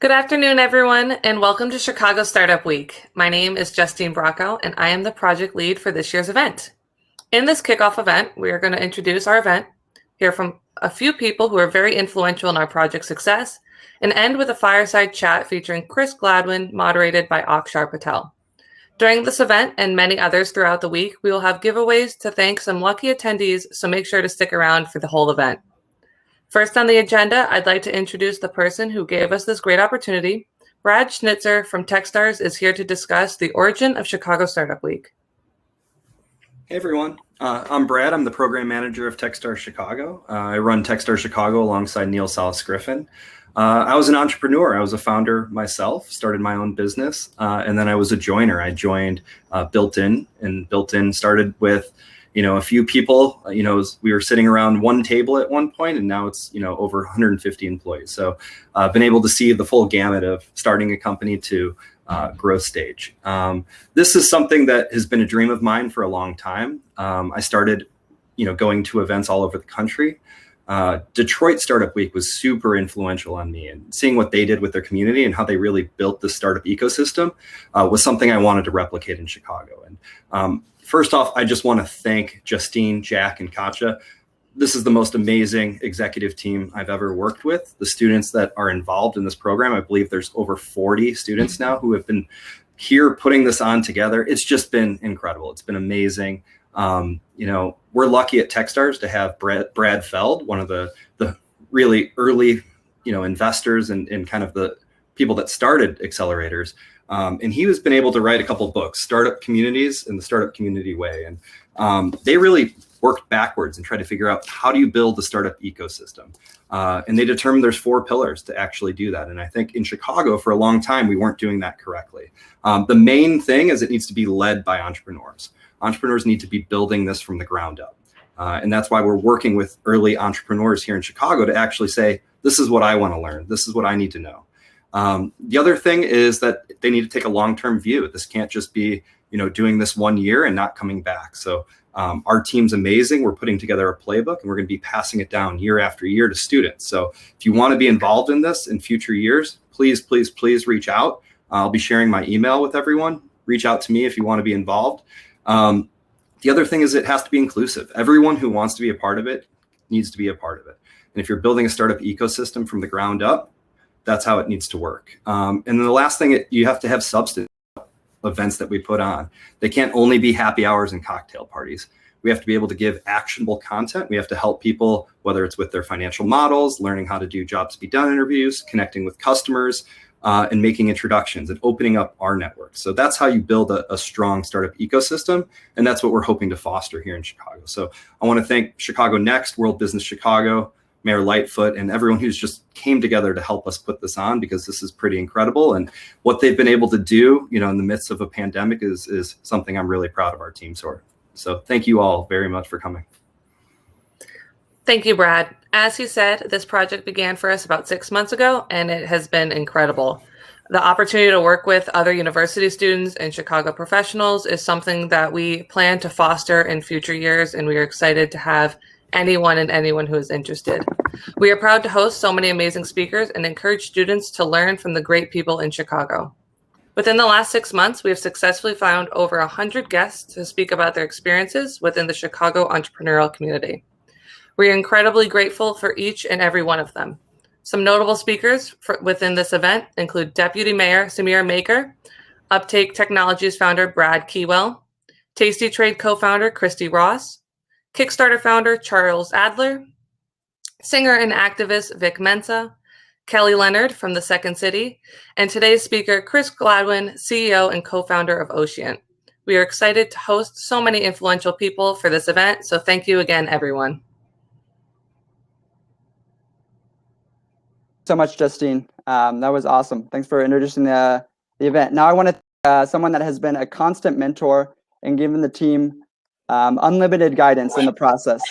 Good afternoon, everyone, and welcome to Chicago Startup Week. My name is Justine Bracco, and I am the project lead for this year's event. In this kickoff event, we are going to introduce our event, hear from a few people who are very influential in our project's success, and end with a fireside chat featuring Chris Gladwin, moderated by Akshar Patel. During this event and many others throughout the week, we will have giveaways to thank some lucky attendees, so make sure to stick around for the whole event. First on the agenda, I'd like to introduce the person who gave us this great opportunity. Brad Schnitzer from Techstars is here to discuss the origin of Chicago Startup Week. Hey everyone, I'm Brad. I'm the program manager of Techstars Chicago. I run Techstars Chicago alongside Neil Salas-Griffin. I was an entrepreneur. I was a founder myself, started my own business, and then I was a joiner. I joined Built-In, and Built-In started with a few people. We were sitting around one table at one point, and now it's over 150 employees. So I've been able to see the full gamut of starting a company to growth stage. This is something that has been a dream of mine for a long time. I started going to events all over the country. Detroit Startup Week was super influential on me, and seeing what they did with their community and how they really built the startup ecosystem was something I wanted to replicate in Chicago. And first off, I just want to thank Justine, Jack, and Katja. This is the most amazing executive team I've ever worked with. The students that are involved in this program, I believe there's over 40 students now who have been here putting this on together. It's just been incredible. It's been amazing. We're lucky at Techstars to have Brad Feld, one of the really early, investors and kind of the people that started accelerators. And he has been able to write a couple of books, Startup Communities and the Startup Community Way. And they really worked backwards and tried to figure out, how do you build the startup ecosystem? And they determined there's 4 pillars to actually do that. And I think in Chicago for a long time, we weren't doing that correctly. The main thing is it needs to be led by entrepreneurs. Entrepreneurs need to be building this from the ground up. And that's why we're working with early entrepreneurs here in Chicago to actually say, this is what I want to learn. This is what I need to know. The other thing is that they need to take a long-term view. This can't just be, doing this 1 year and not coming back. So our team's amazing. We're putting together a playbook, and we're going to be passing it down year after year to students. So if you want to be involved in this in future years, please, please, please reach out. I'll be sharing my email with everyone. Reach out to me if you want to be involved. The other thing is it has to be inclusive. Everyone who wants to be a part of it needs to be a part of it. And if you're building a startup ecosystem from the ground up, that's how it needs to work. And then the last thing, you have to have substance events that we put on. They can't only be happy hours and cocktail parties. We have to be able to give actionable content. We have to help people, whether it's with their financial models, learning how to do jobs to be done interviews, connecting with customers, and making introductions and opening up our network. So that's how you build a strong startup ecosystem. And that's what we're hoping to foster here in Chicago. So I want to thank Chicago Next, World Business Chicago, Mayor Lightfoot, and everyone who's just came together to help us put this on, because this is pretty incredible. And what they've been able to do, in the midst of a pandemic is something I'm really proud of our team for. So thank you all very much for coming. Thank you, Brad. As he said, this project began for us about 6 months ago, and it has been incredible. The opportunity to work with other university students and Chicago professionals is something that we plan to foster in future years, and we are excited to have anyone who is interested. We are proud to host so many amazing speakers and encourage students to learn from the great people in Chicago. Within the last 6 months, we have successfully found over 100 guests to speak about their experiences within the Chicago entrepreneurial community. We are incredibly grateful for each and every one of them. Some notable speakers within this event include Deputy Mayor Samir Maker, Uptake Technologies founder Brad Keywell, Tasty Trade co-founder Christy Ross, Kickstarter founder Charles Adler, singer and activist Vic Mensa, Kelly Leonard from the Second City, and today's speaker, Chris Gladwin, CEO and co-founder of Ocient. We are excited to host so many influential people for this event, so thank you again, everyone. So much, Justine. That was awesome. Thanks for introducing the event. Now I want to someone that has been a constant mentor and given the team unlimited guidance in the process.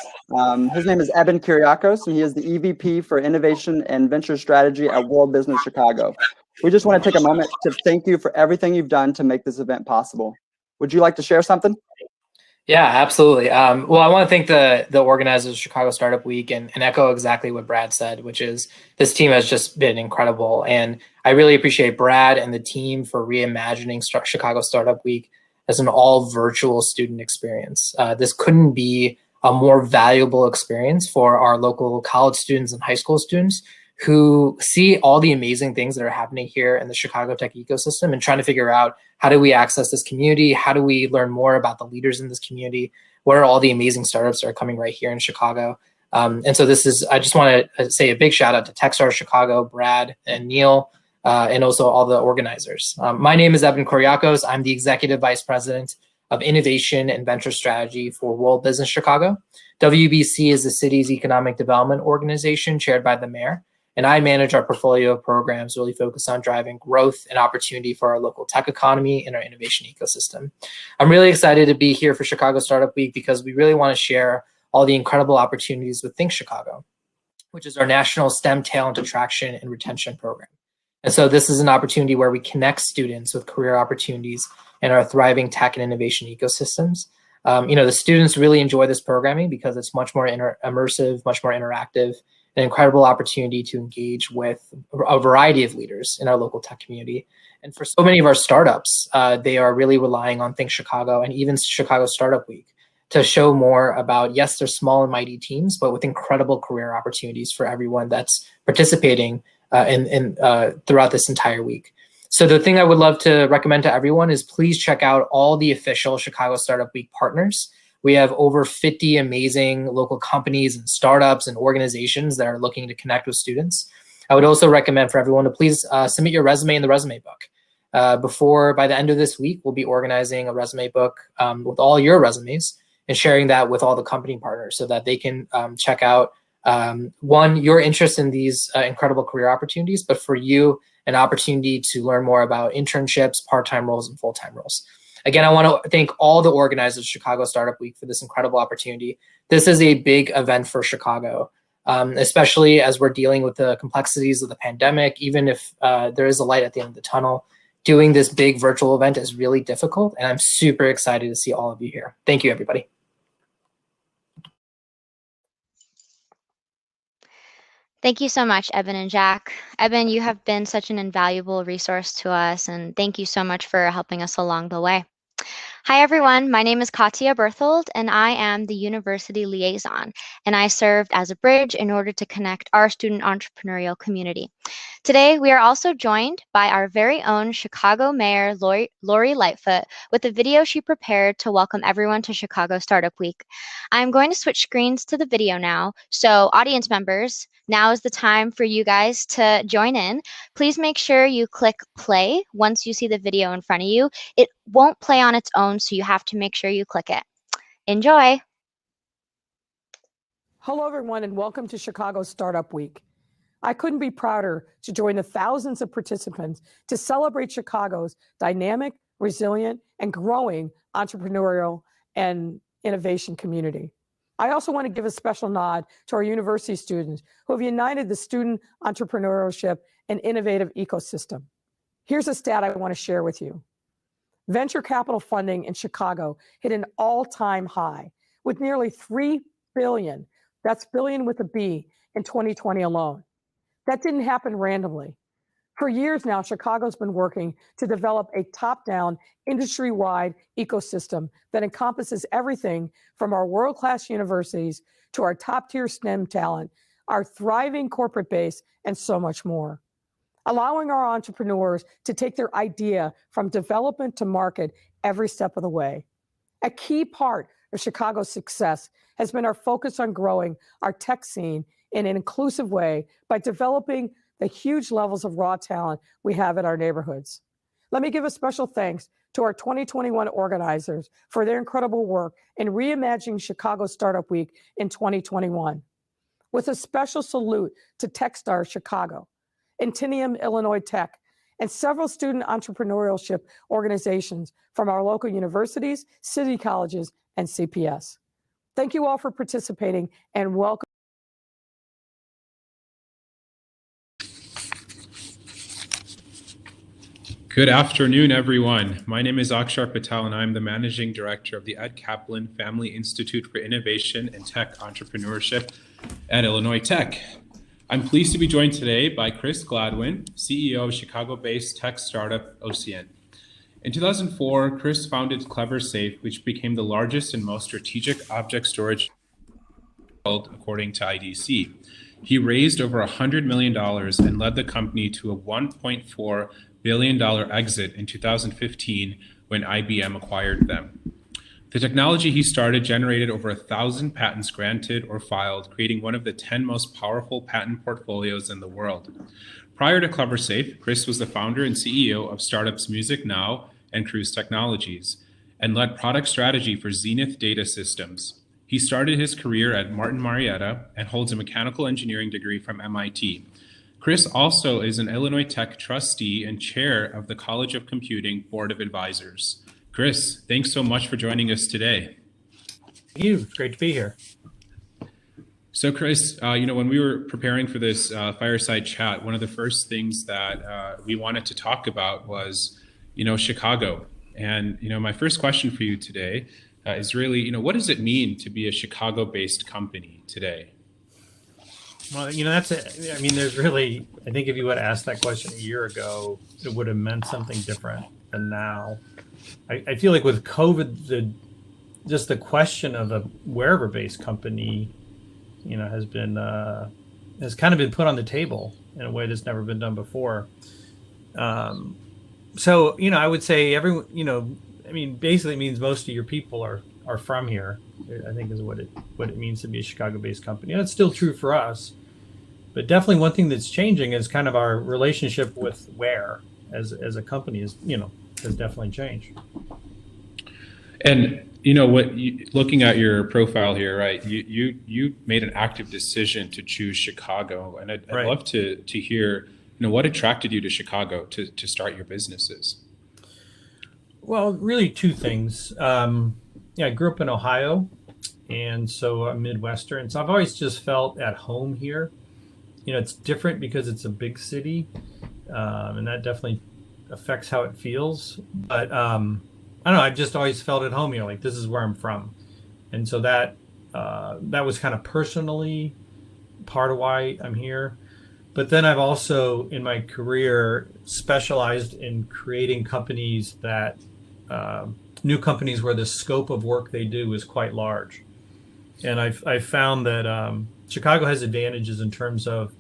His name is Abin Kuriakose, and he is the EVP for Innovation and Venture Strategy at World Business Chicago. We just want to take a moment to thank you for everything you've done to make this event possible. Would you like to share something? Yeah, absolutely. Well, I want to thank the organizers of Chicago Startup Week and echo exactly what Brad said, which is this team has just been incredible. And I really appreciate Brad and the team for reimagining Chicago Startup Week as an all virtual student experience. This couldn't be a more valuable experience for our local college students and high school students who see all the amazing things that are happening here in the Chicago tech ecosystem and trying to figure out, how do we access this community? How do we learn more about the leaders in this community? What are all the amazing startups that are coming right here in Chicago? And so I just want to say a big shout out to Techstars Chicago, Brad and Neil, and also all the organizers. My name is Abin Kuriakose. I'm the Executive Vice President of Innovation and Venture Strategy for World Business Chicago. WBC is the city's economic development organization chaired by the mayor. And I manage our portfolio of programs really focused on driving growth and opportunity for our local tech economy and our innovation ecosystem. I'm really excited to be here for Chicago Startup Week because we really want to share all the incredible opportunities with Think Chicago, which is our national STEM talent attraction and retention program. And so this is an opportunity where we connect students with career opportunities in our thriving tech and innovation ecosystems. The students really enjoy this programming because it's much more immersive, much more interactive, an incredible opportunity to engage with a variety of leaders in our local tech community. And for so many of our startups, they are really relying on Think Chicago and even Chicago Startup Week to show more about, yes, they're small and mighty teams, but with incredible career opportunities for everyone that's participating throughout this entire week. So the thing I would love to recommend to everyone is please check out all the official Chicago Startup Week partners. We have over 50 amazing local companies and startups and organizations that are looking to connect with students. I would also recommend for everyone to please submit your resume in the resume book. By the end of this week, we'll be organizing a resume book with all your resumes and sharing that with all the company partners so that they can check out, one, your interest in these incredible career opportunities, but for you, an opportunity to learn more about internships, part-time roles, and full-time roles. Again, I want to thank all the organizers of Chicago Startup Week for this incredible opportunity. This is a big event for Chicago, especially as we're dealing with the complexities of the pandemic. Even if there is a light at the end of the tunnel, doing this big virtual event is really difficult, and I'm super excited to see all of you here. Thank you, everybody. Thank you so much, Eben and Jack. Eben, you have been such an invaluable resource to us, and thank you so much for helping us along the way. Hi, everyone. My name is Katya Berthold, and I am the University Liaison, and I served as a bridge in order to connect our student entrepreneurial community. Today, we are also joined by our very own Chicago Mayor, Lori Lightfoot, with a video she prepared to welcome everyone to Chicago Startup Week. I'm going to switch screens to the video now, so audience members, now is the time for you guys to join in. Please make sure you click play once you see the video in front of you. It won't play on its own, so you have to make sure you click it. Enjoy. Hello, everyone, and welcome to Chicago Startup Week. I couldn't be prouder to join the thousands of participants to celebrate Chicago's dynamic, resilient, and growing entrepreneurial and innovation community. I also want to give a special nod to our university students who have united the student entrepreneurship and innovative ecosystem. Here's a stat I want to share with you. Venture capital funding in Chicago hit an all-time high with nearly $3 billion, that's billion with a B, in 2020 alone. That didn't happen randomly. For years now, Chicago's been working to develop a top-down, industry-wide ecosystem that encompasses everything from our world-class universities to our top-tier STEM talent, our thriving corporate base, and so much more. Allowing our entrepreneurs to take their idea from development to market every step of the way. A key part of Chicago's success has been our focus on growing our tech scene in an inclusive way by developing the huge levels of raw talent we have in our neighborhoods. Let me give a special thanks to our 2021 organizers for their incredible work in reimagining Chicago Startup Week in 2021. With a special salute to Techstars Chicago, Intinium Illinois Tech, and several student entrepreneurship organizations from our local universities, city colleges, and CPS. Thank you all for participating and welcome. Good afternoon, everyone. My name is Akshar Patel, and I'm the Managing Director of the Ed Kaplan Family Institute for Innovation and Tech Entrepreneurship at Illinois Tech. I'm pleased to be joined today by Chris Gladwin, CEO of Chicago-based tech startup Ocient. In 2004, Chris founded CleverSafe, which became the largest and most strategic object storage world, according to IDC. He raised over $100 million and led the company to a $1.4 billion exit in 2015 when IBM acquired them. The technology he started generated over 1,000 patents granted or filed, creating one of the 10 most powerful patent portfolios in the world. Prior to CleverSafe, Chris was the founder and CEO of startups Music Now and Cruise Technologies, and led product strategy for Zenith Data Systems. He started his career at Martin Marietta and holds a mechanical engineering degree from MIT. Chris also is an Illinois Tech trustee and chair of the College of Computing Board of Advisors. Chris, thanks so much for joining us today. Thank you. It's great to be here. So Chris, when we were preparing for this fireside chat, one of the first things that we wanted to talk about was, Chicago. And, my first question for you today is really, what does it mean to be a Chicago-based company today? Well, that's it. I mean, there's really, I think if you would have asked that question a year ago, it would have meant something different than now. I feel like with COVID, just the question of a wherever-based company, has kind of been put on the table in a way that's never been done before. So, I would say everyone, basically it means most of your people are from here, I think is what it means to be a Chicago-based company. And it's still true for us. But definitely one thing that's changing is kind of our relationship with where as a company has definitely changed. And looking at your profile here, right? You made an active decision to choose Chicago, and I'd love to hear what attracted you to Chicago to start your businesses. Well, really two things. I grew up in Ohio, and so I'm Midwestern. So I've always just felt at home here. It's different because it's a big city, and that definitely affects how it feels. But I don't know. I just always felt at home. Like this is where I'm from, and so that was kind of personally part of why I'm here. But then I've also, in my career, specialized in creating companies that new companies where the scope of work they do is quite large, and I've found that Chicago has advantages in terms of,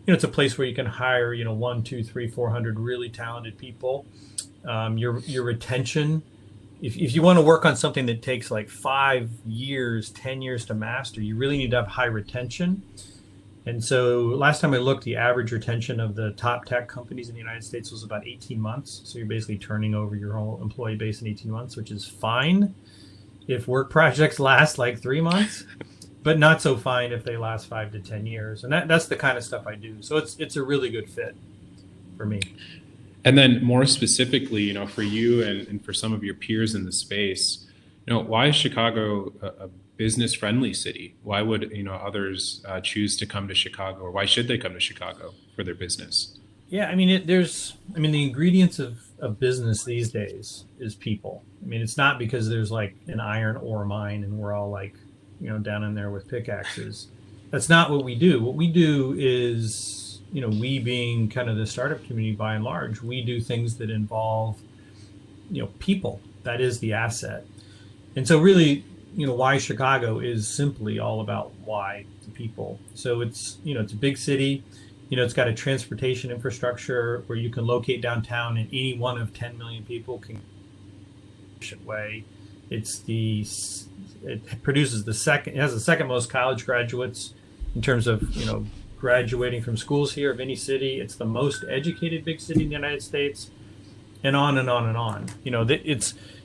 it's a place where you can hire, 1, 2, 3, 400 really talented people. Your retention, if you want to work on something that takes like 5 years, 10 years to master, you really need to have high retention. And so last time I looked, the average retention of the top tech companies in the United States was about 18 months. So you're basically turning over your whole employee base in 18 months, which is fine if work projects last like 3 months. But not so fine if they last 5 to 10 years. And that's the kind of stuff I do. So it's a really good fit for me. And then more specifically, for you and for some of your peers in the space, why is Chicago a business-friendly city? Why would, others choose to come to Chicago, or why should they come to Chicago for their business? Yeah, the ingredients of business these days is people. It's not because there's like an iron ore mine and we're all like, down in there with pickaxes. That's not what we do. What we do is, we being kind of the startup community by and large, we do things that involve, people. That is the asset. And so really, why Chicago is simply all about why the people. So it's, it's a big city. It's got a transportation infrastructure where you can locate downtown and any one of 10 million people can way. It produces it has the second most college graduates in terms of, graduating from schools here of any city. It's the most educated big city in the United States, and on and on and on.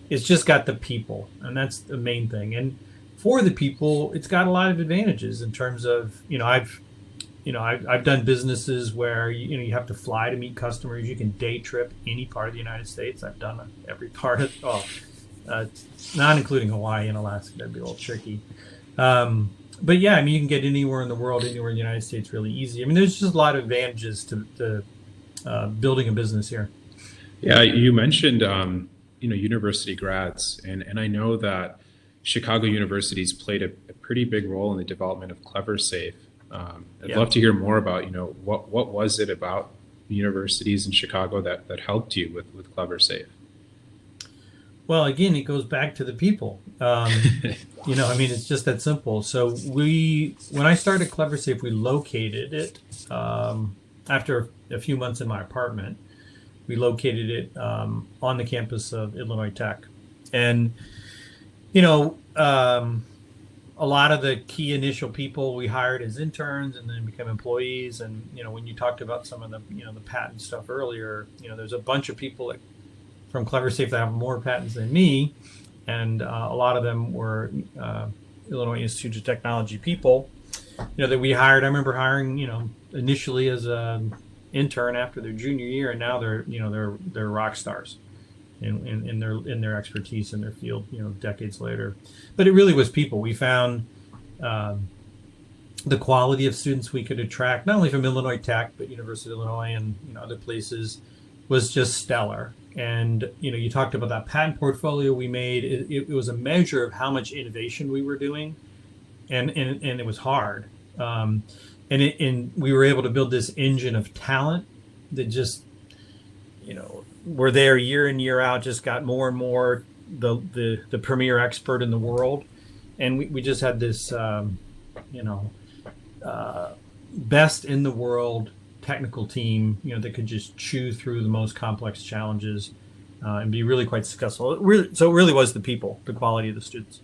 It's just got the people, and that's the main thing. And for the people, it's got a lot of advantages in terms of, I've done businesses where, you have to fly to meet customers. You can day trip any part of the United States. I've done every part of, not including Hawaii and Alaska. That'd be a little tricky. But yeah, you can get anywhere in the world, anywhere in the United States really easy. There's just a lot of advantages to building a business here. Yeah, you mentioned university grads, and I know that Chicago universities played a pretty big role in the development of CleverSafe. I'd Yeah. love to hear more about what was it about universities in Chicago that helped you with CleverSafe. Well, again, it goes back to the people. It's just that simple. So when I started CleverSafe, we located it after a few months in my apartment. We located it on the campus of Illinois Tech, and a lot of the key initial people we hired as interns and then become employees. And when you talked about some of the the patent stuff earlier, there's a bunch of people from CleverSafe that have more patents than me, and a lot of them were Illinois Institute of Technology people, that we hired. I remember hiring, initially as an intern after their junior year, and now they're rock stars in their expertise in their field, decades later. But it really was people. We found the quality of students we could attract, not only from Illinois Tech, but University of Illinois and other places, was just stellar. And you talked about that patent portfolio we made. It was a measure of how much innovation we were doing, and it was hard. And we were able to build this engine of talent that just were there year in, year out, just got more and more the premier expert in the world. And we just had this best in the world technical team, that could just chew through the most complex challenges and be really quite successful. So it really was the people, the quality of the students.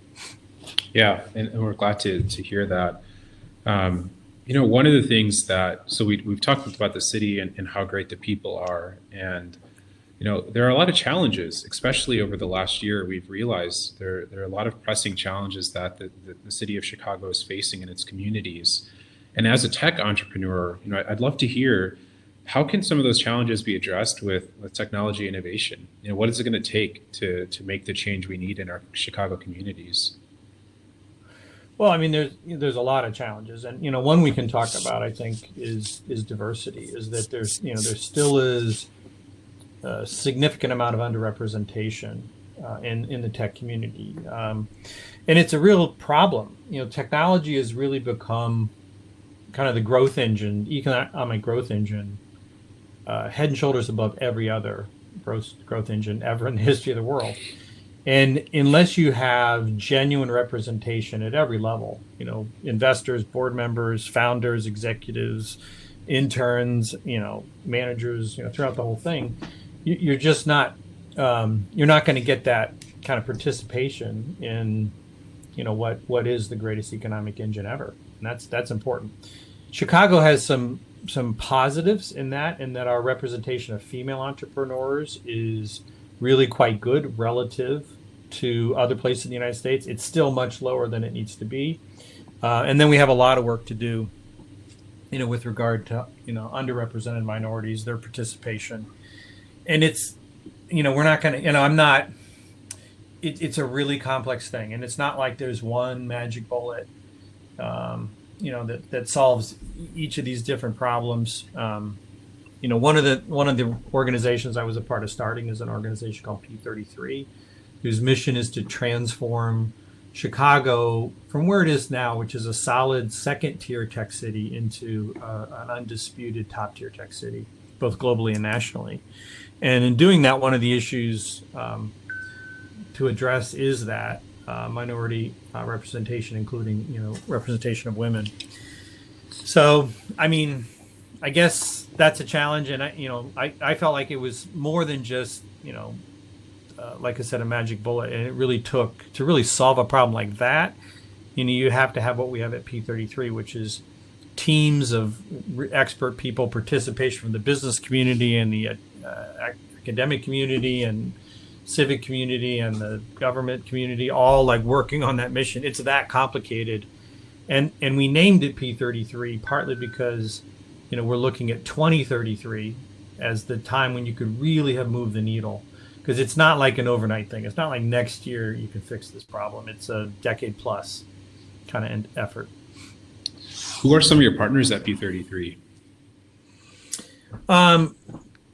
Yeah, and we're glad to hear that. One of the things we've talked about the city and how great the people are, and there are a lot of challenges, especially over the last year. We've realized there are a lot of pressing challenges that the city of Chicago is facing in its communities. And as a tech entrepreneur, I'd love to hear, how can some of those challenges be addressed with technology innovation? What is it going to take to make the change we need in our Chicago communities? Well, I mean, there's a lot of challenges, and one we can talk about, I think, is diversity. Is that there still is a significant amount of underrepresentation in the tech community, and it's a real problem. Technology has really become kind of the growth engine, economic growth engine, head and shoulders above every other growth engine ever in the history of the world. And unless you have genuine representation at every level, investors, board members, founders, executives, interns, managers, throughout the whole thing, you're just not, you're not going to get that kind of participation in, what is the greatest economic engine ever. And that's important. Chicago has some positives in that our representation of female entrepreneurs is really quite good relative to other places in the United States. It's still much lower than it needs to be. And then we have a lot of work to do, with regard to, underrepresented minorities, their participation. And it's, we're not going to, it's a really complex thing. And it's not like there's one magic bullet, that solves each of these different problems. One of the organizations I was a part of starting is an organization called P33, whose mission is to transform Chicago from where it is now, which is a solid second-tier tech city, into an undisputed top-tier tech city, both globally and nationally. And in doing that, one of the issues to address is that minority representation, including representation of women. So, I mean, I guess that's a challenge, and I felt like it was more than just like I said, a magic bullet, and it really took to really solve a problem like that. You have to have what we have at P33, which is teams of expert people, participation from the business community and the academic community and civic community and the government community, all like working on that mission. It's that complicated, and we named it P33 partly because we're looking at 2033 as the time when you could really have moved the needle, because it's not like an overnight thing. It's not like next year you can fix this problem. It's a decade plus kind of effort.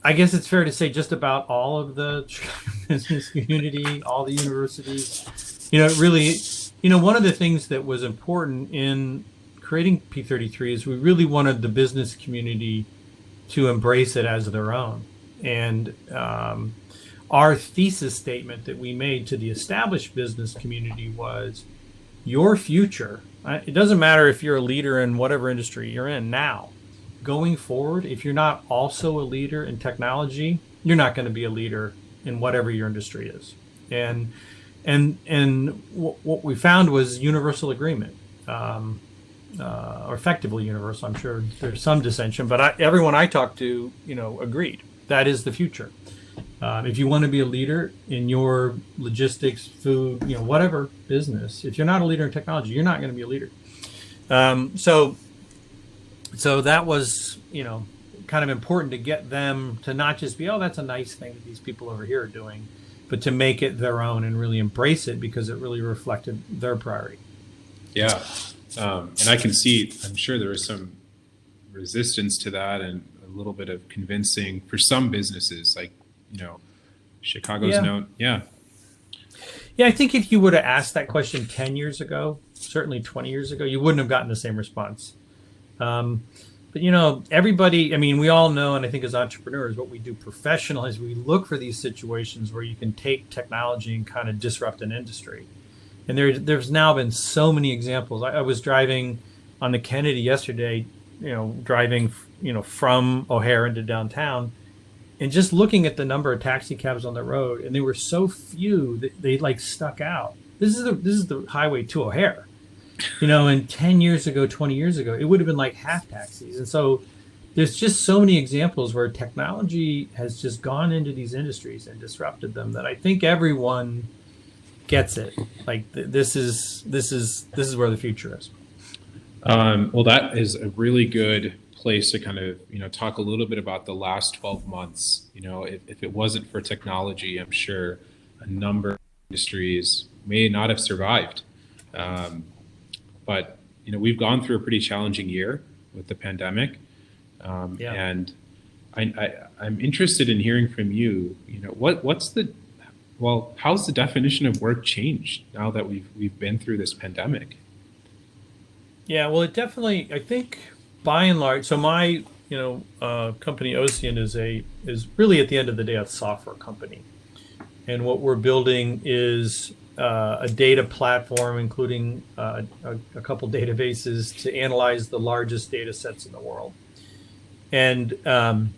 I guess it's fair to say just about all of the Chicago business community, all the universities, it really, one of the things that was important in creating P33 is we really wanted the business community to embrace it as their own. And our thesis statement that we made to the established business community was your future. It doesn't matter if you're a leader in whatever industry you're in now. Going forward, if you're not also a leader in technology, you're not going to be a leader in whatever your industry is. And what we found was universal agreement, or effectively universal. I'm sure there's some dissension, but everyone I talked to, agreed that is the future. If you want to be a leader in your logistics, food, whatever business, if you're not a leader in technology, you're not going to be a leader. So that was, kind of important to get them to not just be, oh, that's a nice thing that these people over here are doing, but to make it their own and really embrace it because it really reflected their priority. Yeah. And I can see, I'm sure there was some resistance to that and a little bit of convincing for some businesses, like, Chicago's known. Yeah. Yeah, I think if you would have asked that question 10 years ago, certainly 20 years ago, you wouldn't have gotten the same response. But everybody, we all know, and I think as entrepreneurs, what we do professionally is we look for these situations where you can take technology and kind of disrupt an industry. And there's now been so many examples. I was driving on the Kennedy yesterday, driving, from O'Hare into downtown, and just looking at the number of taxi cabs on the road, and they were so few that they stuck out. This is the highway to O'Hare. And 10 years ago, 20 years ago, it would have been like half taxis. And so there's just so many examples where technology has just gone into these industries and disrupted them that I think everyone gets it. Like this is where the future is. Well, that is a really good place to kind of, talk a little bit about the last 12 months. If it wasn't for technology, I'm sure a number of industries may not have survived. But we've gone through a pretty challenging year with the pandemic, and I'm interested in hearing from you. How's the definition of work changed now that we've been through this pandemic? Yeah, well, it definitely. I think by and large. So my company Ocient is really at the end of the day a software company, and what we're building is a data platform, including a couple databases to analyze the largest data sets in the world. And, but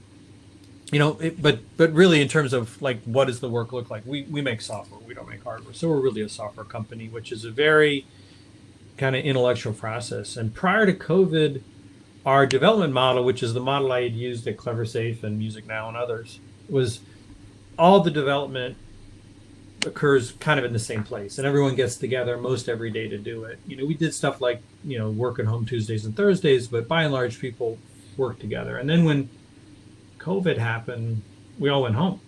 really in terms of what does the work look like? We make software, we don't make hardware. So we're really a software company, which is a very kind of intellectual process. And prior to COVID, our development model, which is the model I had used at CleverSafe and MusicNow and others, was all the development occurs kind of in the same place, and everyone gets together most every day to do it. We did stuff like work at home Tuesdays and Thursdays, but by and large people work together. And then when COVID happened, we all went home,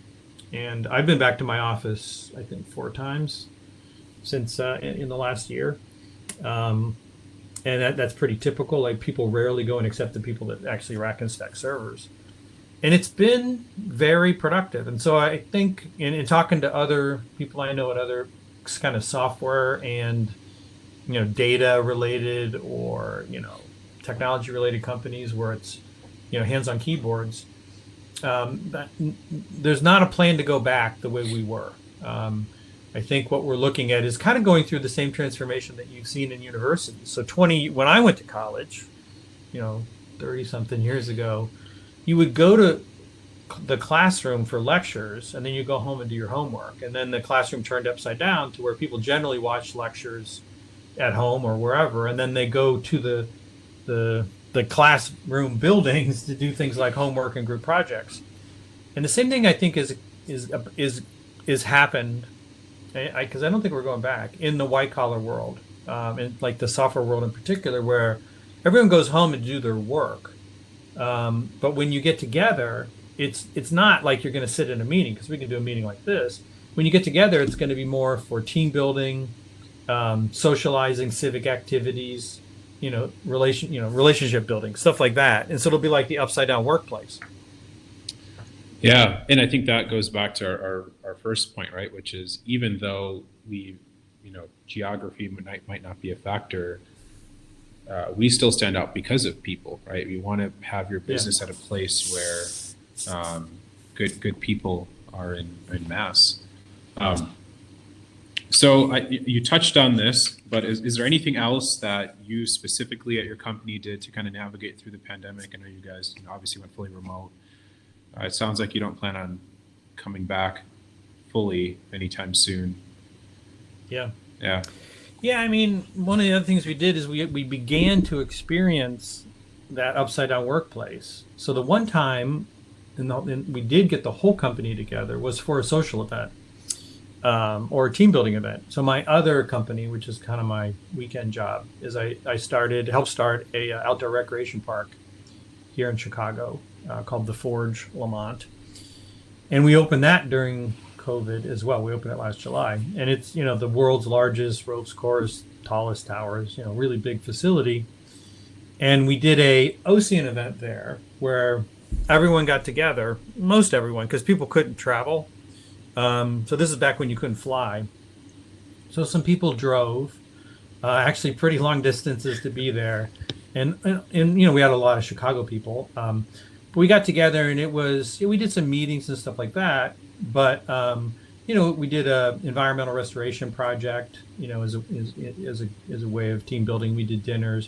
and I've been back to my office I think 4 times since in the last year, and that's pretty typical. People rarely go in except the people that actually rack and stack servers. And it's been very productive. And so I think in talking to other people I know at other kind of software and, data related or, technology related companies where it's, hands on keyboards, there's not a plan to go back the way we were. I think what we're looking at is kind of going through the same transformation that you've seen in universities. So when I went to college, 30 something years ago, you would go to the classroom for lectures, and then you go home and do your homework. And then the classroom turned upside down to where people generally watch lectures at home or wherever, and then they go to the classroom buildings to do things like homework and group projects. And the same thing I think is happened, because I don't think we're going back, in the white collar world, in the software world in particular, where everyone goes home and do their work. But when you get together, it's not like you're going to sit in a meeting, because we can do a meeting like this. When you get together, it's going to be more for team building, socializing, civic activities, relationship building, stuff like that. And so it'll be like the upside down workplace. Yeah, and I think that goes back to our first point, right? Which is even though geography might not be a factor, we still stand out because of people, right? You want to have your business at a place where good people are in mass. So you touched on this, but is there anything else that you specifically at your company did to kind of navigate through the pandemic? I know you guys obviously went fully remote. It sounds like you don't plan on coming back fully anytime soon. Yeah. Yeah. Yeah, I mean, one of the other things we did is we began to experience that upside down workplace. So the one time, and we did get the whole company together, was for a social event or a team building event. So my other company, which is kind of my weekend job, is I helped start a outdoor recreation park here in Chicago called the Forge Lamont, and we opened that during COVID as well. We opened it last July, and it's the world's largest ropes course, tallest towers, really big facility. And we did a Ocient event there where everyone got together, most everyone, because people couldn't travel. So this is back when you couldn't fly. So some people drove, actually pretty long distances to be there, and we had a lot of Chicago people. But we got together, and we did some meetings and stuff like that. But we did a environmental restoration project, as a way of team building. We did dinners,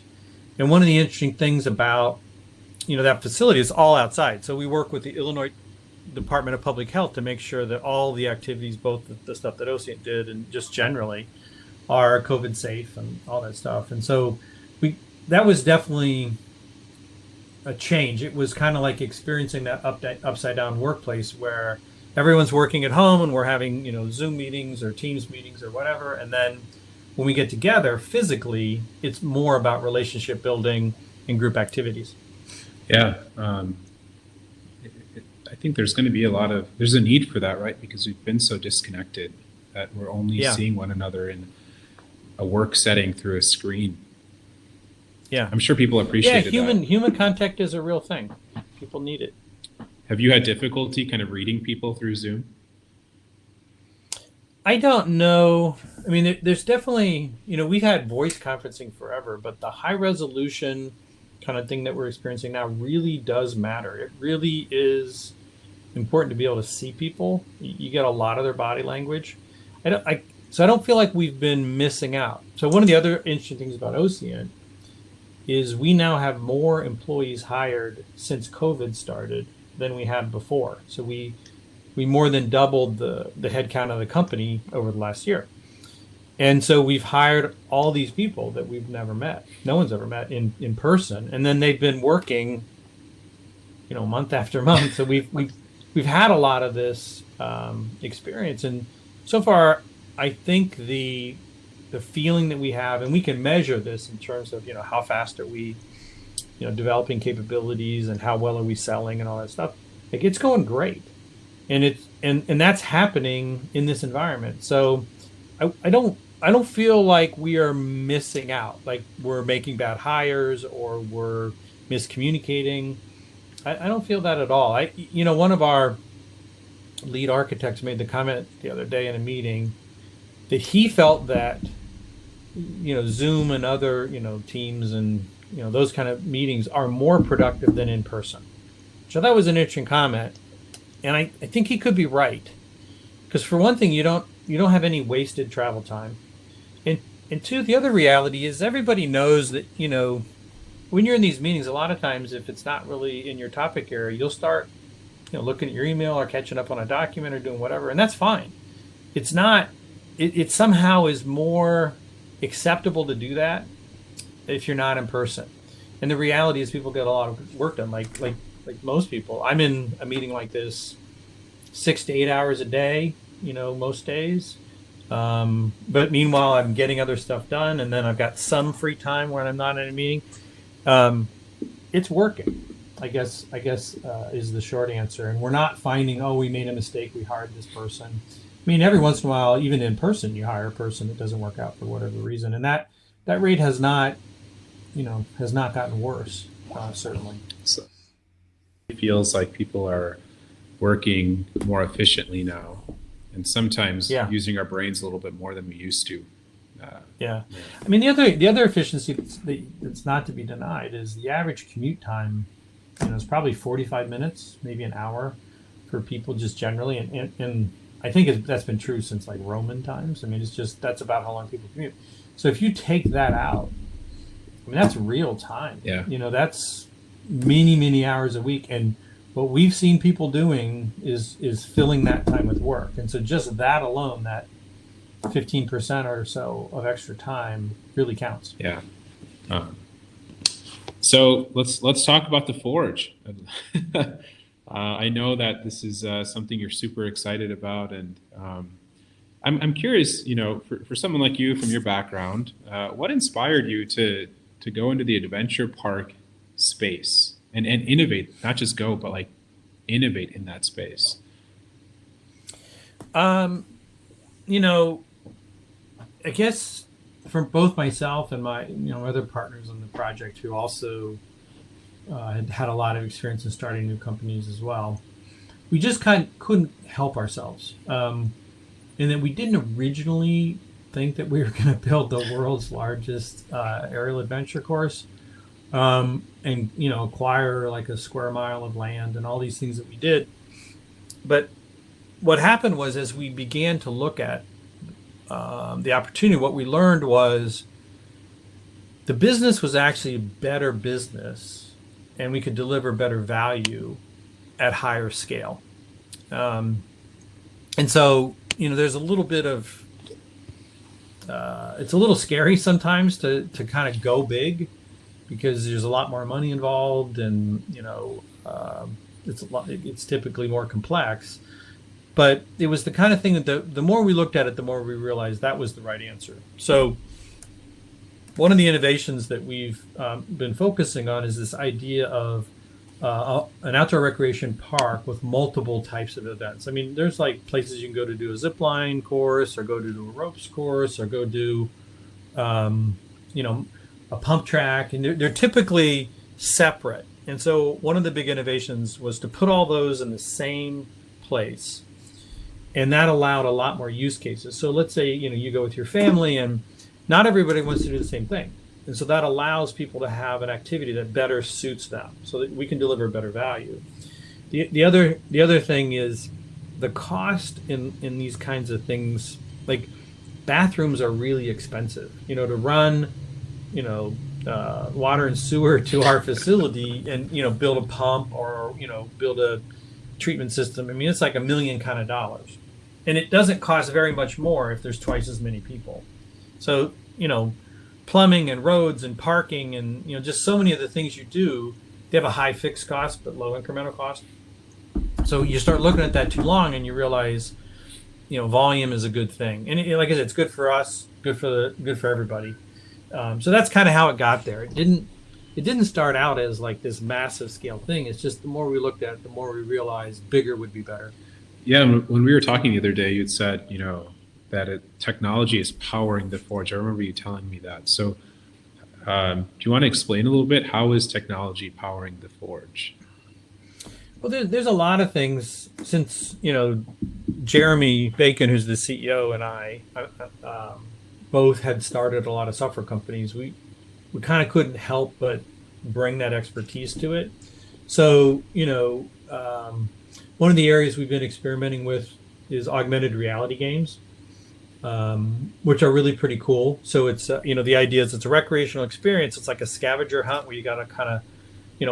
and one of the interesting things about that facility is all outside. So we work with the Illinois Department of Public Health to make sure that all the activities, both the stuff that Ocient did and just generally, are COVID safe and all that stuff. And so that was definitely a change. It was kind of like experiencing that upside down workplace where everyone's working at home and we're having Zoom meetings or Teams meetings or whatever, and then when we get together physically, it's more about relationship building and group activities. Yeah, I think there's going to be there's a need for that, right? Because we've been so disconnected that we're only seeing one another in a work setting through a screen. Yeah, I'm sure people appreciate it. Yeah, human contact is a real thing. People need it. Have you had difficulty kind of reading people through Zoom? I don't know. I mean, there's definitely, we've had voice conferencing forever, but the high resolution kind of thing that we're experiencing now really does matter. It really is important to be able to see people. You get a lot of their body language. So I don't feel like we've been missing out. So one of the other interesting things about Ocient is we now have more employees hired since COVID started than we had before. So we more than doubled the headcount of the company over the last year. And so we've hired all these people that we've never met. No one's ever met in person. And then they've been working, month after month. So we've had a lot of this experience. And so far, I think the feeling that we have, and we can measure this in terms of, how fast are we, developing capabilities and how well are we selling and all that stuff. Like, it's going great. And and that's happening in this environment. So I don't feel like we are missing out, like we're making bad hires or we're miscommunicating. I don't feel that at all. One of our lead architects made the comment the other day in a meeting that he felt that, Zoom and other, Teams and, those kind of meetings are more productive than in person. So that was an interesting comment. And I think he could be right. Because for one thing, you don't have any wasted travel time. And two, the other reality is everybody knows that, when you're in these meetings, a lot of times if it's not really in your topic area, you'll start, looking at your email or catching up on a document or doing whatever, and that's fine. It's not, it somehow is more acceptable to do that if you're not in person. And the reality is people get a lot of work done, like most people. I'm in a meeting like this 6 to 8 hours a day, most days. But meanwhile, I'm getting other stuff done, and then I've got some free time when I'm not in a meeting. It's working, I guess is the short answer. And we're not finding, we made a mistake, we hired this person. I mean, every once in a while, even in person, you hire a person that doesn't work out for whatever reason, and that rate has not gotten worse, certainly. So it feels like people are working more efficiently now, and sometimes Yeah. using our brains a little bit more than we used to. Yeah. I mean, the other efficiency that's not to be denied is the average commute time, is probably 45 minutes, maybe an hour for people just generally. And I think that's been true since like Roman times. I mean, that's about how long people commute. So if you take that out, I mean, that's real time. Yeah. That's many, many hours a week. And what we've seen people doing is filling that time with work. And so just that alone, that 15% or so of extra time really counts. Yeah. So let's talk about the Forge. I know that this is something you're super excited about, and I'm curious, for someone like you from your background, what inspired you to go into the adventure park space and innovate, not just go, but like innovate in that space? I guess from both myself and my other partners on the project who also had a lot of experience in starting new companies as well, we just couldn't help ourselves, and that we didn't originally think that we were going to build the world's largest aerial adventure course, and acquire like a square mile of land and all these things that we did. But what happened was, as we began to look at the opportunity, what we learned was the business was actually a better business, and we could deliver better value at higher scale. And so, there's a little bit of, it's a little scary sometimes to kind of go big, because there's a lot more money involved, and, it's typically more complex. But it was the kind of thing that the more we looked at it, the more we realized that was the right answer. So one of the innovations that we've been focusing on is this idea of an outdoor recreation park with multiple types of events. I mean, there's like places you can go to do a zip line course, or go to do a ropes course, or go do, a pump track, and they're typically separate. And so one of the big innovations was to put all those in the same place. And that allowed a lot more use cases. So let's say, you go with your family, and not everybody wants to do the same thing. And so that allows people to have an activity that better suits them, so that we can deliver better value. The other thing is the cost in these kinds of things, like bathrooms are really expensive, to run, water and sewer to our facility and, build a pump or, build a treatment system. I mean, it's like $1 million kind of dollars. And it doesn't cost very much more if there's twice as many people. So, plumbing and roads and parking and, just so many of the things you do, they have a high fixed cost but low incremental cost. So you start looking at that too long, and you realize, volume is a good thing. And like I said, it's good for us, good for everybody. So that's kind of how it got there. It didn't start out as like this massive scale thing. It's just the more we looked at it, the more we realized bigger would be better. Yeah, when we were talking the other day, you'd said, that technology is powering the Forge. I remember you telling me that. So do you want to explain a little bit, how is technology powering the Forge? Well, there's a lot of things. Since, Jeremy Bacon, who's the CEO, and I both had started a lot of software companies, we kind of couldn't help but bring that expertise to it. So, one of the areas we've been experimenting with is augmented reality games, which are really pretty cool. So it's, the idea is it's a recreational experience. It's like a scavenger hunt where you got to kind of,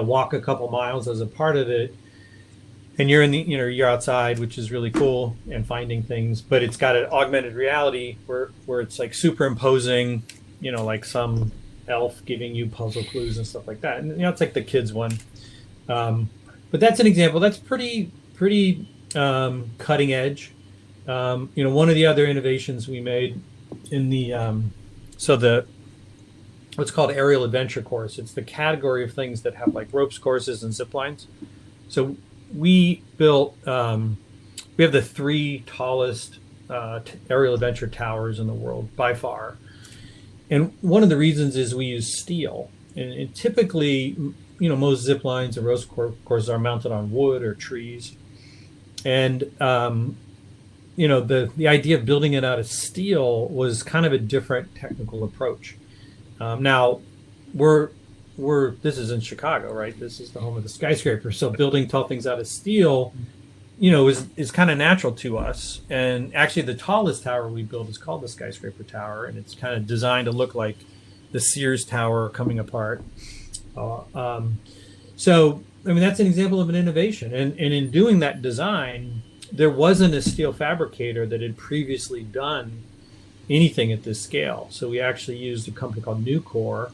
walk a couple miles as a part of it. And you're you're outside, which is really cool, and finding things, but it's got an augmented reality where it's like superimposing, like some elf giving you puzzle clues and stuff like that. And, it's like the kids one. But that's an example. That's pretty cutting edge. One of the other innovations we made in the what's called aerial adventure course. It's the category of things that have like ropes courses and zip lines. So we built, we have the 3 tallest aerial adventure towers in the world by far. And one of the reasons is we use steel. And typically, most zip lines and ropes courses are mounted on wood or trees. And the idea of building it out of steel was kind of a different technical approach. Now, this is in Chicago, right? This is the home of the skyscraper. So building tall things out of steel, is kind of natural to us. And actually, the tallest tower we built is called the Skyscraper Tower, and it's kind of designed to look like the Sears Tower coming apart. So, that's an example of an innovation. And in doing that design, there wasn't a steel fabricator that had previously done anything at this scale. So we actually used a company called Nucor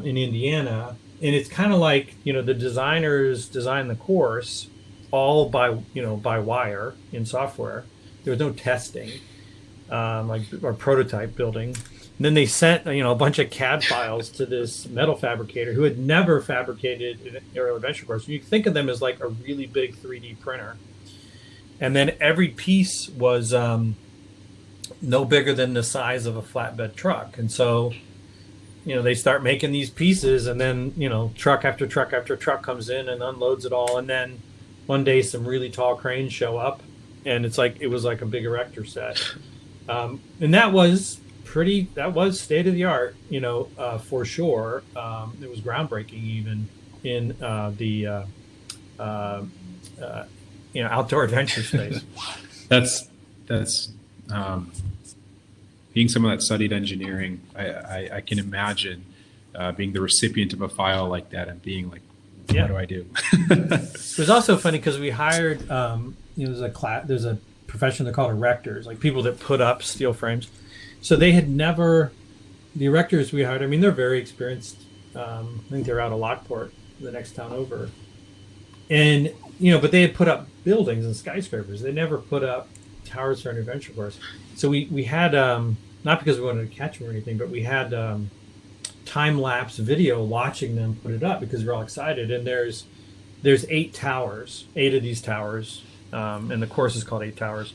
in Indiana. And it's kind of like, the designers designed the course all by wire in software. There was no testing, or prototype building. And then they sent, a bunch of CAD files to this metal fabricator who had never fabricated an aerial adventure course. You think of them as like a really big 3D printer. And then every piece was no bigger than the size of a flatbed truck. And so, they start making these pieces, and then, truck after truck after truck comes in and unloads it all. And then one day some really tall cranes show up, and it was like a big erector set. And that was state of the art, for sure. It was groundbreaking even in the outdoor adventure space. That's being someone that studied engineering. I can imagine being the recipient of a file like that and being like, what do I do? It was also funny because we hired, there's a profession they're called erectors, like people that put up steel frames. So they had never, the erectors we hired, they're very experienced. I think they're out of Lockport, the next town over. And, but they had put up buildings and skyscrapers. They never put up towers for an adventure course. So we had, not because we wanted to catch them or anything, but we had time-lapse video watching them put it up because we're all excited. And there's 8 of these towers, and the course is called 8 Towers.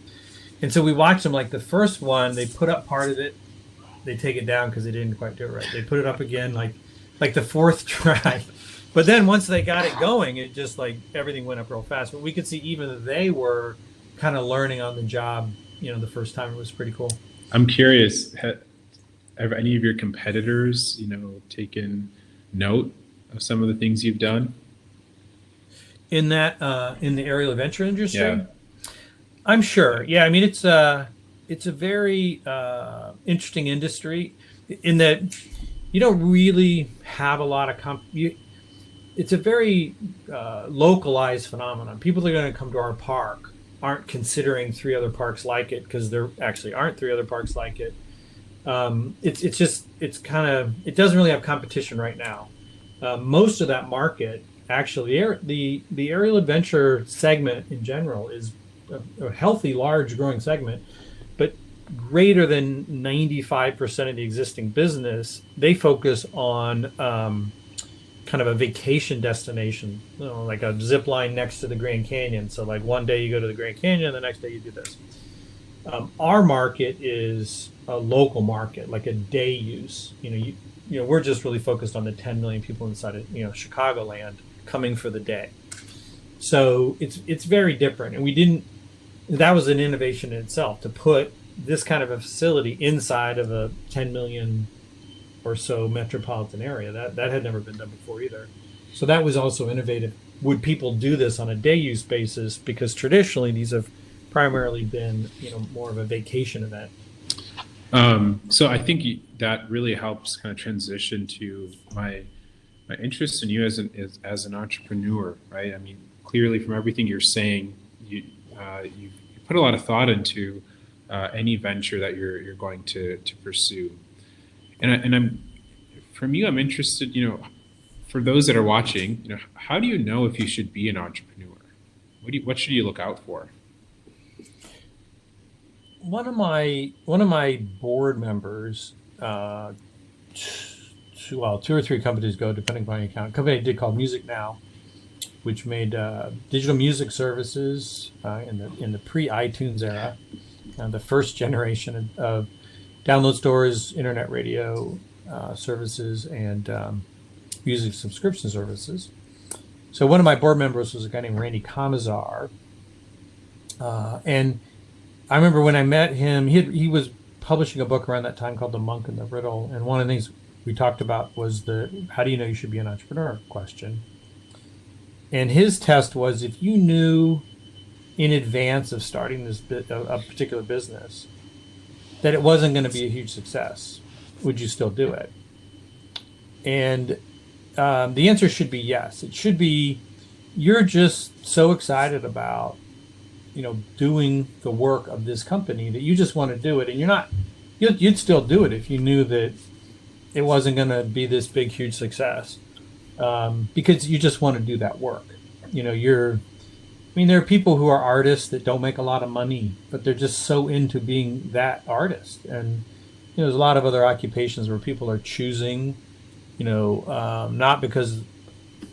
And so we watched them. Like the first one, they put up part of it, they take it down because they didn't quite do it right. They put it up again, like the 4th try. But then once they got it going, it just everything went up real fast. But we could see even they were kind of learning on the job. The first time. It was pretty cool. I'm curious, have any of your competitors, taken note of some of the things you've done? In the aerial adventure industry? Yeah. I'm sure. Yeah, it's a very interesting industry in that you don't really have a lot of it's a very localized phenomenon. People that are going to come to our park aren't considering 3 other parks like it because there actually aren't 3 other parks like it. It doesn't really have competition right now. Most of that market, actually, the aerial adventure segment in general is a healthy, large, growing segment, but greater than 95% of the existing business, they focus on kind of a vacation destination, like a zip line next to the Grand Canyon. So like one day you go to the Grand Canyon, the next day you do this. Our market is a local market, like a day use. We're just really focused on the 10 million people inside of Chicagoland coming for the day. So it's very different, and that was an innovation in itself to put this kind of a facility inside of a 10 million or so metropolitan area. That had never been done before either. So that was also innovative. Would people do this on a day use basis? Because traditionally these have primarily been, more of a vacation event. So I think that really helps kind of transition to my interest in you as an entrepreneur, right? Clearly from everything you're saying, you put a lot of thought into any venture that you're going to pursue. And I'm interested, for those that are watching, how do you know if you should be an entrepreneur? What should you look out for? One of my board members, 2 or 3 companies ago, depending upon your account, a company I did called Music Now, which made digital music services in the pre-iTunes era, the first generation of download stores, internet radio services, and music subscription services. So one of my board members was a guy named Randy Kamazar, And I remember when I met him, he was publishing a book around that time called The Monk and the Riddle. And one of the things we talked about was the how do you know you should be an entrepreneur question. And his test was if you knew in advance of starting a particular business that it wasn't going to be a huge success, would you still do it? And the answer should be yes. It should be you're just so excited about doing the work of this company that you just want to do it, and you'd still do it if you knew that it wasn't going to be this big huge success, because you just want to do that work. There are people who are artists that don't make a lot of money, but they're just so into being that artist. And there's a lot of other occupations where people are choosing, not because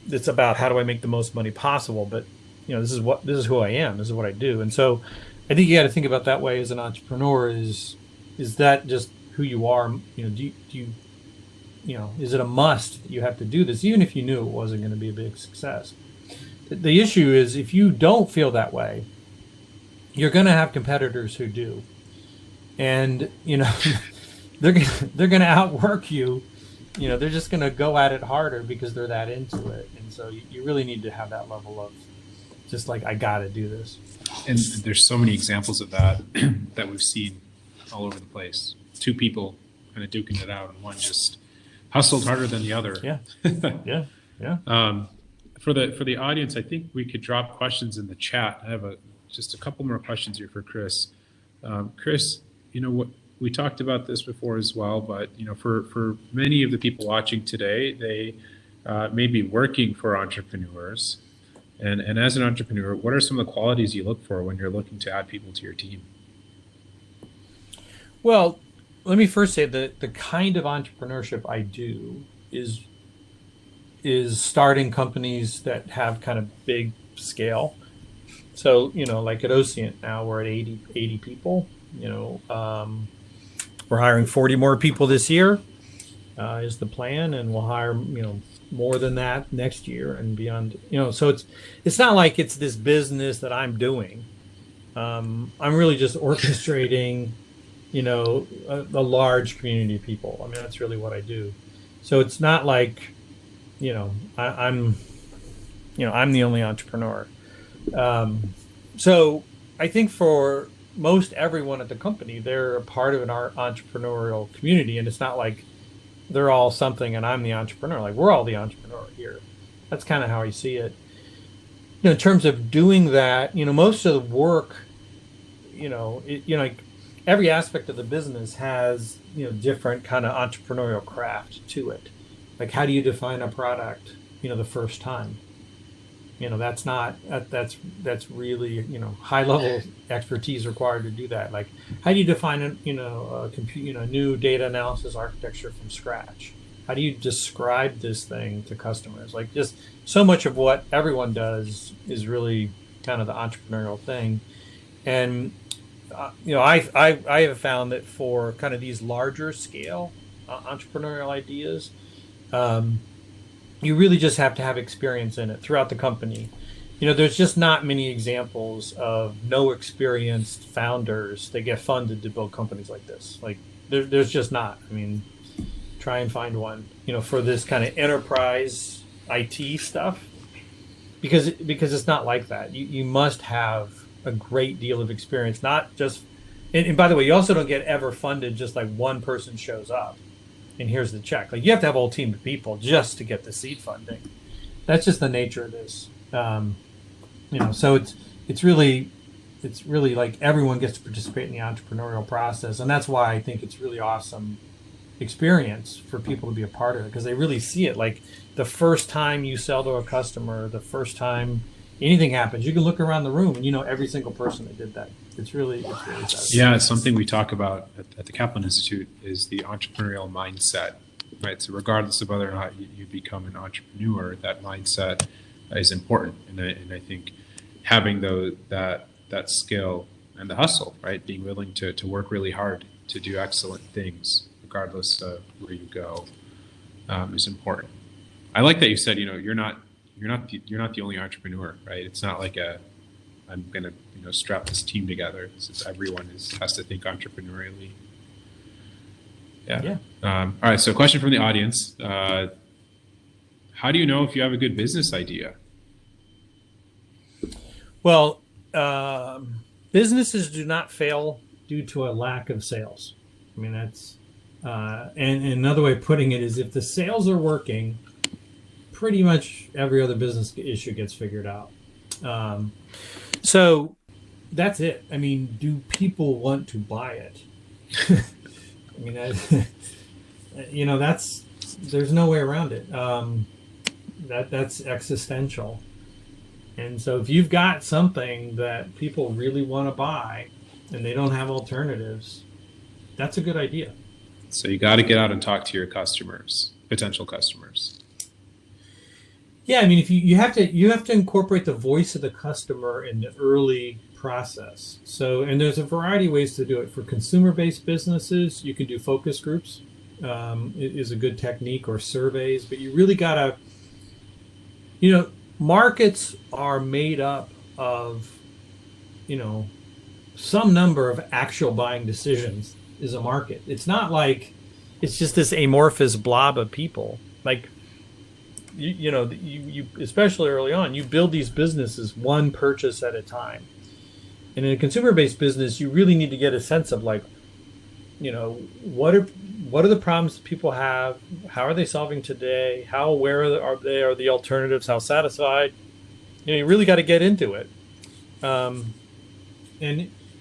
it's about how do I make the most money possible, but this is who I am, this is what I do. And so I think you got to think about that way as an entrepreneur. Is that just who you are? Do you is it a must that you have to do this, even if you knew it wasn't going to be a big success? The issue is if you don't feel that way, you're going to have competitors who do, and they're going to outwork you. They're just going to go at it harder because they're that into it. And so you really need to have that level of just like, I got to do this. And there's so many examples of that that we've seen all over the place. Two people kind of duking it out, and one just hustled harder than the other. Yeah. For the audience, I think we could drop questions in the chat. I have just a couple more questions here for Chris. Chris, what we talked about this before as well, but for many of the people watching today, they may be working for entrepreneurs. And as an entrepreneur, what are some of the qualities you look for when you're looking to add people to your team? Well, let me first say that the kind of entrepreneurship I do is starting companies that have kind of big scale. So, like at Ocient now, we're at 80 people. We're hiring 40 more people this year is the plan, and we'll hire, more than that next year and beyond. So it's not like it's this business that I'm doing. I'm really just orchestrating, a large community of people. I mean, that's really what I do. So it's not like, I'm the only entrepreneur. So I think for most everyone at the company, they're a part of an entrepreneurial community, and it's not like they're all something and I'm the entrepreneur. Like, we're all the entrepreneur here. That's kind of how I see it. In terms of doing that, most of the work, like every aspect of the business has, different kind of entrepreneurial craft to it. Like, how do you define a product, the first time? That's really, high level expertise required to do that. Like, how do you define a new data analysis architecture from scratch? How do you describe this thing to customers? Like, just so much of what everyone does is really kind of the entrepreneurial thing. And, I have found that for kind of these larger scale entrepreneurial ideas, you really just have to have experience in it throughout the company. There's just not many examples of no experienced founders that get funded to build companies like this. Like, there's just not. I mean, try and find one, for this kind of enterprise IT stuff, because it's not like that. You must have a great deal of experience, not just, and by the way, you also don't get ever funded just like one person shows up and here's the check. Like, you have to have a whole team of people just to get the seed funding. That's just the nature of this. So it's really like everyone gets to participate in the entrepreneurial process, and that's why I think it's really awesome experience for people to be a part of it, because they really see it. Like, the first time you sell to a customer, the first time anything happens, you can look around the room and every single person that did that. It's really yeah, it's something we talk about at the Kaplan Institute, is the entrepreneurial mindset, right? So regardless of whether or not you become an entrepreneur, that mindset is important. And I think having that skill and the hustle, right? Being willing to work really hard to do excellent things, regardless of where you go, is important. I like that you said, you're not the only entrepreneur, right? It's not like I'm going to strap this team together, since everyone has to think entrepreneurially. Yeah. All right. So, question from the audience: how do you know if you have a good business idea? Well, businesses do not fail due to a lack of sales. I mean, that's and another way of putting it is, if the sales are working, pretty much every other business issue gets figured out. So that's it. I mean, do people want to buy it? I mean, there's no way around it. That's existential. And so if you've got something that people really want to buy and they don't have alternatives, that's a good idea. So you got to get out and talk to your customers, potential customers. Yeah, I mean, if you have to incorporate the voice of the customer in the early process. So, and there's a variety of ways to do it. For consumer-based businesses, you can do focus groups. It is a good technique, or surveys. But you really gotta, markets are made up of, some number of actual buying decisions is a market. It's not like it's just this amorphous blob of people. Like, you especially early on, you build these businesses one purchase at a time. And in a consumer-based business, you really need to get a sense of, like, what are the problems people have? How are they solving today? How aware are they of the alternatives? How satisfied? You really got to get into it. And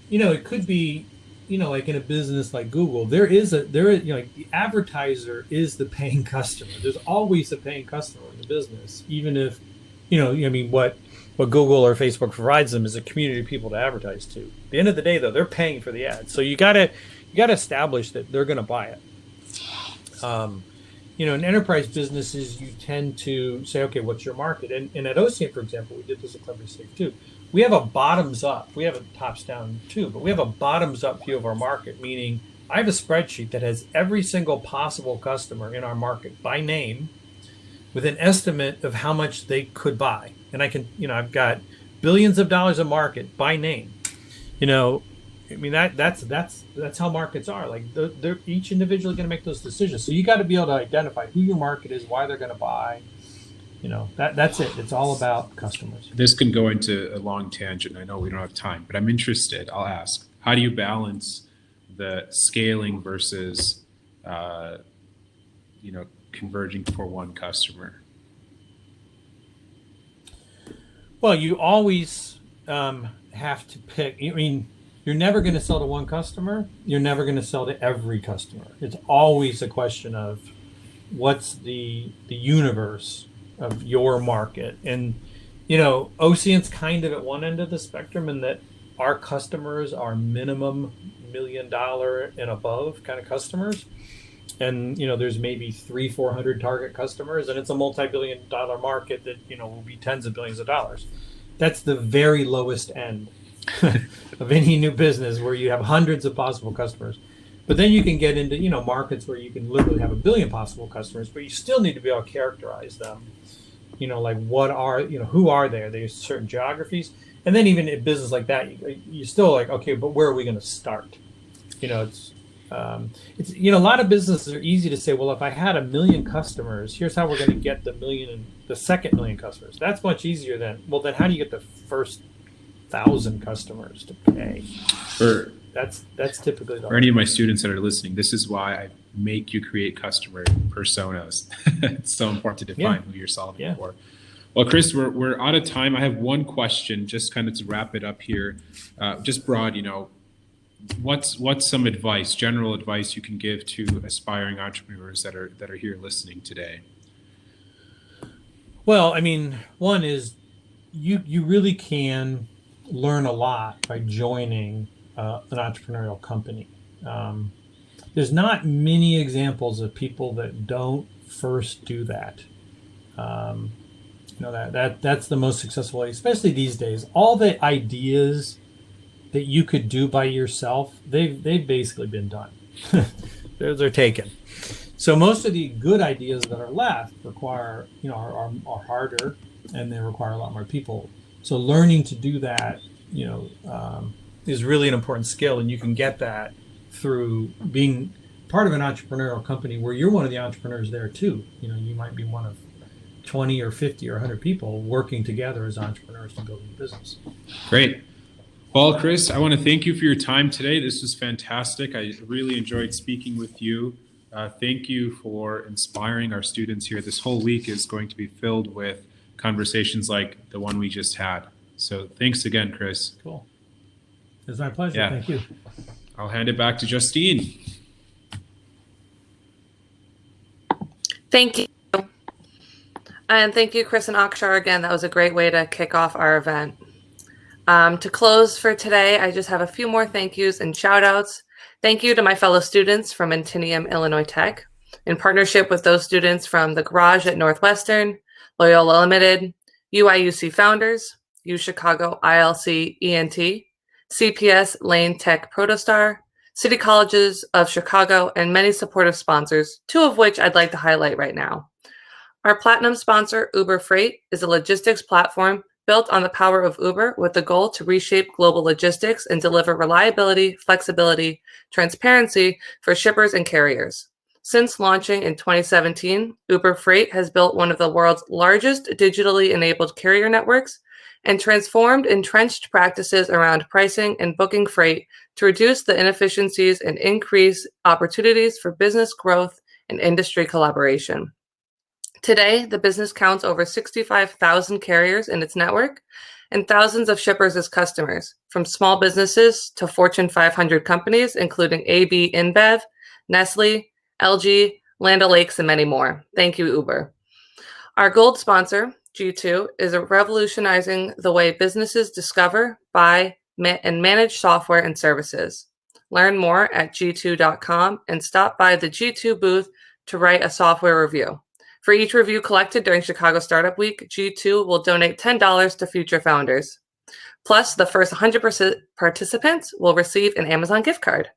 it could be, like in a business like Google, the advertiser is the paying customer. There's always a paying customer in the business, even if, what Google or Facebook provides them is a community of people to advertise to. At the end of the day, though, they're paying for the ads. So you gotta establish that they're going to buy it. In enterprise businesses, you tend to say, okay, what's your market? And at Ocient, for example, we did this at Clever Safe too. We have a bottoms up. We have a tops down too, but we have a bottoms up view of our market, meaning I have a spreadsheet that has every single possible customer in our market by name, with an estimate of how much they could buy. And I can, I've got billions of dollars of market by name. That's how markets are. Like, they're each individually going to make those decisions. So you got to be able to identify who your market is, why they're going to buy. That's it. It's all about customers. This can go into a long tangent. I know we don't have time, but I'm interested. I'll ask, how do you balance the scaling versus, converging for one customer? Well, you always have to pick. I mean, you're never going to sell to one customer. You're never going to sell to every customer. It's always a question of what's the universe of your market. And, Ocient's kind of at one end of the spectrum, in that our customers are minimum $1 million and above kind of customers. And, there's maybe 300-400 target customers, and it's a multi-billion-dollar market that, will be tens of billions of dollars. That's the very lowest end of any new business, where you have hundreds of possible customers. But then you can get into, markets where you can literally have 1 billion possible customers, but you still need to be able to characterize them. Like, what are, who are they? Are they certain geographies? And then even in business like that, you're still like, okay, but where are we going to start? It's a lot of businesses are easy to say, well, if I had 1 million customers, here's how we're going to get the second million customers. That's much easier than, well, then how do you get the first 1,000 customers to pay? That's typically the for any of my students that are listening, this is why I make you create customer personas. It's so important to define who you're solving for. Well, Chris, we're out of time. I have one question, just kind of to wrap it up here. Just broad, what's some advice, general advice you can give to aspiring entrepreneurs that are here listening today? Well, I mean, one is you really can learn a lot by joining an entrepreneurial company. There's not many examples of people that don't first do that. That's the most successful way, especially these days. All the ideas that you could do by yourself, they've basically been done. They're taken. So most of the good ideas that are left require, are harder, and they require a lot more people. So learning to do that is really an important skill, and you can get that through being part of an entrepreneurial company where you're one of the entrepreneurs there too. You might be one of 20 or 50 or 100 people working together as entrepreneurs to build a business. Great. Well, Chris, I want to thank you for your time today. This was fantastic. I really enjoyed speaking with you. Thank you for inspiring our students here. This whole week is going to be filled with conversations like the one we just had. So thanks again, Chris. Cool. It's my pleasure. Yeah. Thank you. I'll hand it back to Justine. Thank you. And thank you, Chris and Akshar, again. That was a great way to kick off our event. To close for today, I just have a few more thank yous and shout outs. Thank you to my fellow students from Antinium Illinois Tech, in partnership with those students from the Garage at Northwestern, Loyola Limited, UIUC Founders, UChicago ILC ENT, CPS Lane Tech Protostar, City Colleges of Chicago, and many supportive sponsors, two of which I'd like to highlight right now. Our platinum sponsor, Uber Freight, is a logistics platform built on the power of Uber with the goal to reshape global logistics and deliver reliability, flexibility, transparency for shippers and carriers. Since launching in 2017, Uber Freight has built one of the world's largest digitally enabled carrier networks and transformed entrenched practices around pricing and booking freight to reduce the inefficiencies and increase opportunities for business growth and industry collaboration. Today, the business counts over 65,000 carriers in its network and thousands of shippers as customers, from small businesses to Fortune 500 companies, including AB InBev, Nestle, LG, Land O'Lakes, and many more. Thank you, Uber. Our gold sponsor, G2, is revolutionizing the way businesses discover, buy, and manage software and services. Learn more at g2.com and stop by the G2 booth to write a software review. For each review collected during Chicago Startup Week, G2 will donate $10 to future founders. Plus, the first 100% participants will receive an Amazon gift card.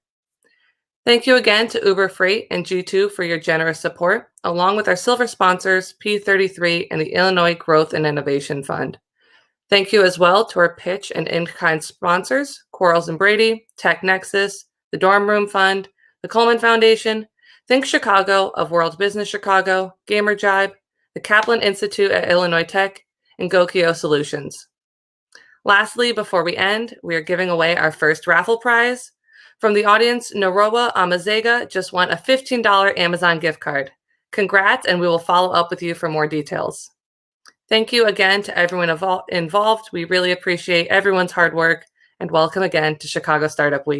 Thank you again to Uber Freight and G2 for your generous support, along with our silver sponsors, P33 and the Illinois Growth and Innovation Fund. Thank you as well to our pitch and in-kind sponsors, Quarles and Brady, Tech Nexus, the Dorm Room Fund, the Coleman Foundation, Think Chicago of World Business Chicago, Gamer Jibe, the Kaplan Institute at Illinois Tech, and Gokio Solutions. Lastly, before we end, we are giving away our first raffle prize. From the audience, Norowa Amazega just won a $15 Amazon gift card. Congrats, and we will follow up with you for more details. Thank you again to everyone involved. We really appreciate everyone's hard work, and welcome again to Chicago Startup Week.